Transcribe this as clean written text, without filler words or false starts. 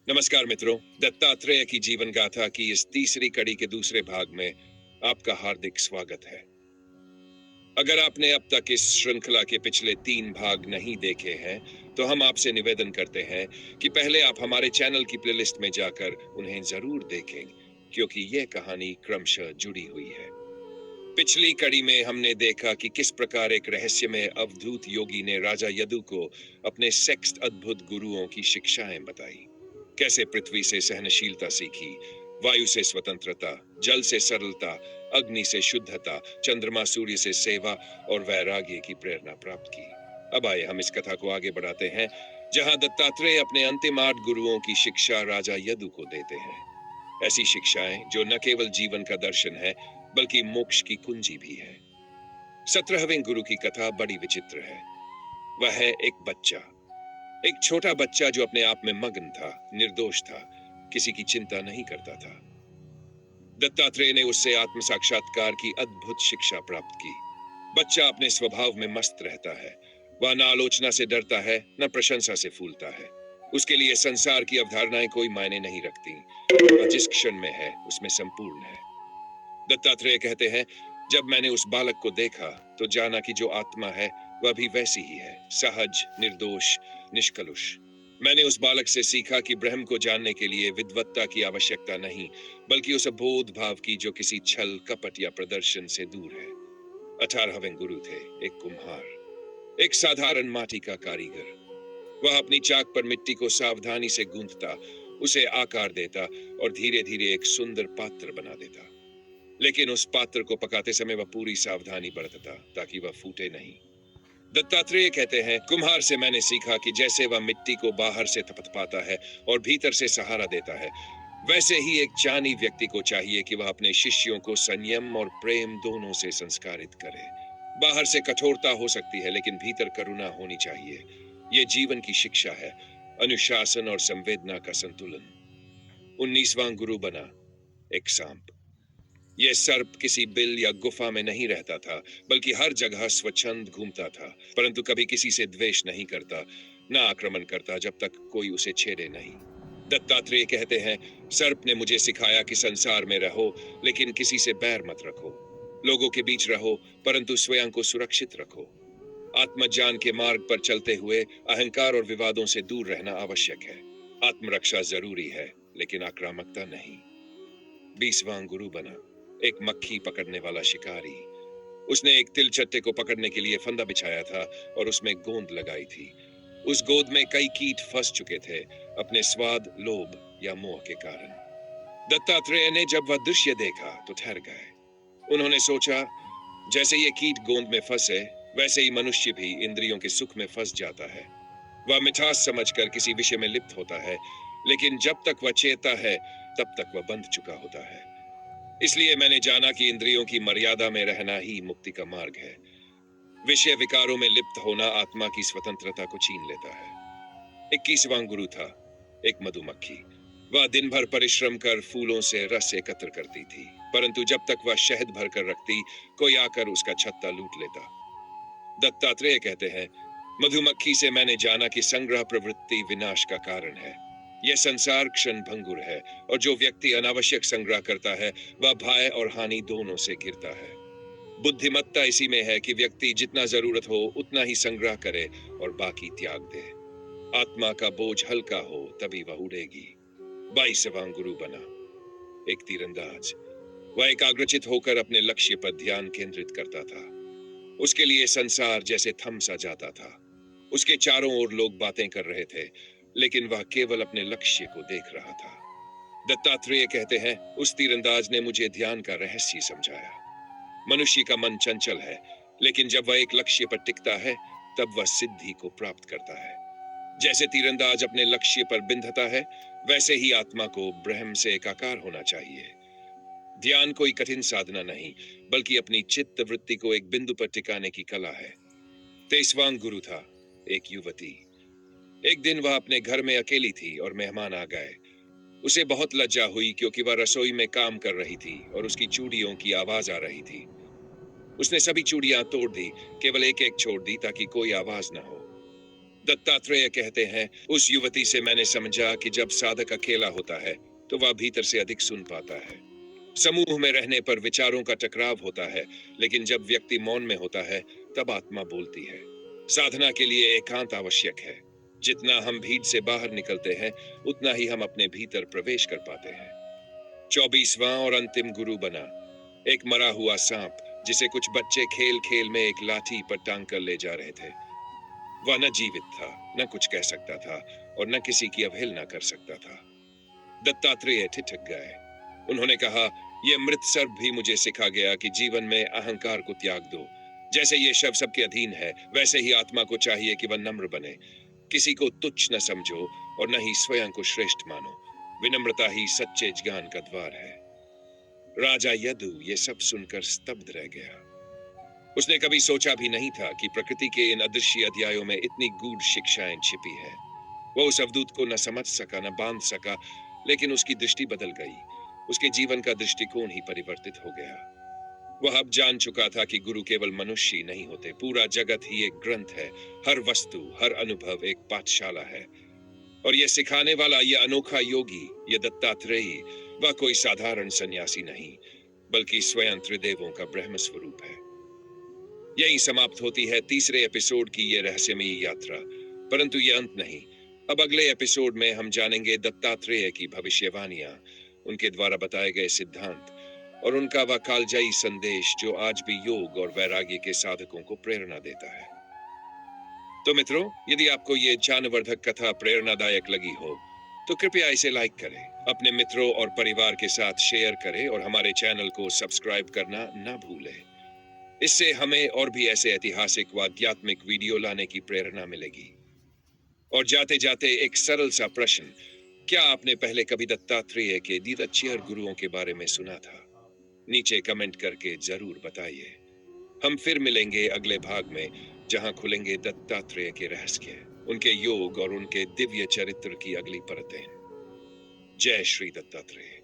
नमस्कार मित्रों, दत्तात्रेय की जीवन गाथा की इस तीसरी कड़ी के दूसरे भाग में आपका हार्दिक स्वागत है। अगर आपने अब तक इस श्रृंखला के पिछले 3 भाग नहीं देखे हैं, तो हम आपसे निवेदन करते हैं कि पहले आप हमारे चैनल की प्लेलिस्ट में जाकर उन्हें जरूर देखें, क्योंकि यह कहानी क्रमशः जुड़ी हुई है। पिछली कड़ी में हमने देखा कि किस प्रकार एक रहस्यमय अवधूत योगी ने राजा यदु को अपने सेक्स अद्भुत गुरुओं की शिक्षाएं बताई। कैसे पृथ्वी से सहनशीलता सीखी, वायु से स्वतंत्रता, जल से सरलता, अग्नि से शुद्धता, चंद्रमा सूर्य से सेवा और वैराग्य की प्रेरणा प्राप्त की। अब आइए हम इस कथा को आगे बढ़ाते हैं, जहां दत्तात्रेय अपने अंतिम 8 गुरुओं की शिक्षा राजा यदु को देते हैं। ऐसी शिक्षाएं जो न केवल जीवन का दर्शन है, बल्कि मोक्ष की कुंजी भी है। 17वें गुरु की कथा बड़ी विचित्र है। वह है एक बच्चा, एक छोटा बच्चा जो अपने आप में मग्न था, निर्दोष था, किसी की चिंता नहीं करता था। दत्तात्रेय ने उससे आत्म साक्षात्कार की अद्भुत शिक्षा प्राप्त की। बच्चा अपने स्वभाव में मस्त रहता है। वह न आलोचना से डरता है, न प्रशंसा से फूलता है। उसके लिए संसार की अवधारणाएं कोई मायने नहीं रखती। वह जिस क्षण में है, उसमें संपूर्ण है। दत्तात्रेय कहते हैं, जब मैंने उस बालक को देखा तो जाना कि जो आत्मा है वह भी वैसी ही है, सहज, निर्दोष, निष्कलुष। मैंने उस बालक से सीखा कि ब्रह्म को जानने के लिए विद्वत्ता की आवश्यकता नहीं, बल्कि उस बोध भाव की जो किसी छल, कपट या प्रदर्शन से दूर है। 18वें गुरु थे एक कुम्हार, एक साधारण माटी का कारीगर। वह अपनी चाक पर मिट्टी को सावधानी से गूंथता, उसे आकार देता और धीरे धीरे एक सुंदर पात्र बना देता। लेकिन उस पात्र को पकाते समय वह पूरी सावधानी बरतता ताकि वह फूटे नहीं। दत्तात्रेय कहते हैं, कुम्हार से मैंने सीखा कि जैसे वह मिट्टी को बाहर से थपथपाता है और भीतर से सहारा देता है, वैसे ही एक ज्ञानी व्यक्ति को चाहिए कि वह अपने शिष्यों को संयम और प्रेम दोनों से संस्कारित करे। बाहर से कठोरता हो सकती है, लेकिन भीतर करुणा होनी चाहिए। यह जीवन की शिक्षा है, अनुशासन और संवेदना का संतुलन। 19वां गुरु बना एक सांप। यह सर्प किसी बिल या गुफा में नहीं रहता था, बल्कि हर जगह स्वच्छंद घूमता था, परंतु कभी किसी से द्वेष नहीं करता, न आक्रमण करता जब तक कोई उसे छेड़े नहीं। दत्तात्रेय कहते हैं, सर्प ने मुझे सिखाया कि संसार में रहो, लेकिन किसी से बैर मत रखो। लोगों के बीच रहो, परंतु स्वयं को सुरक्षित रखो। आत्मज्ञान के मार्ग पर चलते हुए अहंकार और विवादों से दूर रहना आवश्यक है। आत्मरक्षा जरूरी है, लेकिन आक्रामकता नहीं। 20वां गुरु बना एक मक्खी पकड़ने वाला शिकारी। उसने एक तिलचट्टे को पकड़ने के लिए फंदा बिछाया था और उसमें गोंद लगाई थी। उस गोंद में कई कीट फंस चुके थे, अपने स्वाद, लोभ या मोह के कारण। दत्तात्रेय ने जब वह दृश्य देखा तो ठहर गए। उन्होंने सोचा, जैसे ये कीट गोंद में फंसे, वैसे ही मनुष्य भी इंद्रियों के सुख में फंस जाता है। वह मिठास समझकर किसी विषय में लिप्त होता है, लेकिन जब तक वह चेता है, तब तक वह बंध चुका होता है। इसलिए मैंने जाना कि इंद्रियों की मर्यादा में रहना ही मुक्ति का मार्ग है। विषय विकारों में लिप्त होना आत्मा की स्वतंत्रता को छीन लेता है। 21वां गुरु था एक मधुमक्खी। वह दिन भर परिश्रम कर फूलों से रस एकत्र करती थी, परंतु जब तक वह शहद भरकर रखती, कोई आकर उसका छत्ता लूट लेता। दत्तात्रेय कहते हैं, मधुमक्खी से मैंने जाना कि संग्रह प्रवृत्ति विनाश का कारण है। यह संसार क्षण भंगुर है, और जो व्यक्ति अनावश्यक संग्रह करता है, वह भय और हानि दोनों से घिरता है। बुद्धिमत्ता इसी में है कि व्यक्ति जितना जरूरत हो उतना ही संग्रह करे और बाकी त्याग दे। आत्मा का बोझ हल्का हो तभी वह उड़ेगी। 22वां गुरु बना एक तीरंदाज। वह एकाग्रचित होकर अपने लक्ष्य पर ध्यान केंद्रित करता था। उसके लिए संसार जैसे थम सा जाता था। उसके चारों ओर लोग बातें कर रहे थे, लेकिन वह केवल अपने लक्ष्य को देख रहा था। दत्तात्रेय कहते हैं, उस तीरंदाज ने मुझे ध्यान का रहस्य समझाया। मनुष्य का मन चंचल है, लेकिन जब वह एक लक्ष्य पर टिकता है, तब वह सिद्धि को प्राप्त करता है। जैसे तीरंदाज अपने लक्ष्य पर बिंधता है, वैसे ही आत्मा को ब्रह्म से एकाकार होना चाहिए। ध्यान कोई कठिन साधना नहीं, बल्कि अपनी चित्त वृत्ति को एक बिंदु पर टिकाने की कला है। 23वां गुरु था एक युवती। एक दिन वह अपने घर में अकेली थी और मेहमान आ गए। उसे बहुत लज्जा हुई, क्योंकि वह रसोई में काम कर रही थी और उसकी चूड़ियों की आवाज आ रही थी। उसने सभी चूड़ियां तोड़ दी, केवल एक एक छोड़ दी ताकि कोई आवाज न हो। दत्तात्रेय कहते हैं, उस युवती से मैंने समझा कि जब साधक अकेला होता है तो वह भीतर से अधिक सुन पाता है। समूह में रहने पर विचारों का टकराव होता है, लेकिन जब व्यक्ति मौन में होता है तब आत्मा बोलती है। साधना के लिए एकांत आवश्यक है। जितना हम भीड़ से बाहर निकलते हैं उतना ही हम अपने भीतर प्रवेश कर पाते हैं। 24वां और अंतिम गुरु बना। एक मरा हुआ सांप जिसे कुछ बच्चे खेल खेल में एक लाठी पर टांग कर ले जा रहे थे। वह न जीवित था, न कुछ कह सकता था और न किसी की अवहेलना कर सकता था। दत्तात्रेय ठिठक गए। उन्होंने कहा, यह मृत सर्प भी मुझे सिखा गया कि जीवन में अहंकार को त्याग दो। जैसे ये शव सबके अधीन है, वैसे ही आत्मा को चाहिए कि वह नम्र बने। किसी को तुच्छ न समझो और न ही स्वयं को श्रेष्ठ मानो। विनम्रता ही सच्चे ज्ञान का द्वार है। राजा यदु ये सब सुनकर स्तब्ध रह गया। उसने कभी सोचा भी नहीं था कि प्रकृति के इन अदृश्य अध्यायों में इतनी गूढ़ शिक्षाएं छिपी है। वो उस अवधूत को न समझ सका, न बांध सका, लेकिन उसकी दृष्टि बदल गई। उसके जीवन का दृष्टिकोण ही परिवर्तित हो गया। वह अब जान चुका था कि गुरु केवल मनुष्य ही नहीं होते, पूरा जगत ही एक ग्रंथ है। हर वस्तु, हर अनुभव एक पाठशाला है। और यह सिखाने वाला, यह अनोखा योगी, यह दत्तात्रेयी, वह कोई साधारण सन्यासी नहीं, बल्कि स्वयं त्रिदेवों का ब्रह्म स्वरूप है। यहीं समाप्त होती है तीसरे एपिसोड की यह रहस्यमयी यात्रा। परंतु यह अंत नहीं। अब अगले एपिसोड में हम जानेंगे दत्तात्रेय की भविष्यवाणियां, उनके द्वारा बताए गए सिद्धांत और उनका वह कालजयी संदेश जो आज भी योग और वैराग्य के साधकों को प्रेरणा देता है। तो मित्रों, यदि आपको ये ज्ञानवर्धक कथा प्रेरणादायक लगी हो तो कृपया इसे लाइक करें, अपने मित्रों और परिवार के साथ शेयर करें और हमारे चैनल को सब्सक्राइब करना ना भूलें। इससे हमें और भी ऐसे ऐतिहासिक व आध्यात्मिक वीडियो लाने की प्रेरणा मिलेगी। और जाते जाते एक सरल सा प्रश्न, क्या आपने पहले कभी दत्तात्रेय के दीदच्चर गुरुओं के बारे में सुना था? नीचे कमेंट करके जरूर बताइए। हम फिर मिलेंगे अगले भाग में, जहां खुलेंगे दत्तात्रेय के रहस्य, उनके योग और उनके दिव्य चरित्र की अगली परतें। जय श्री दत्तात्रेय।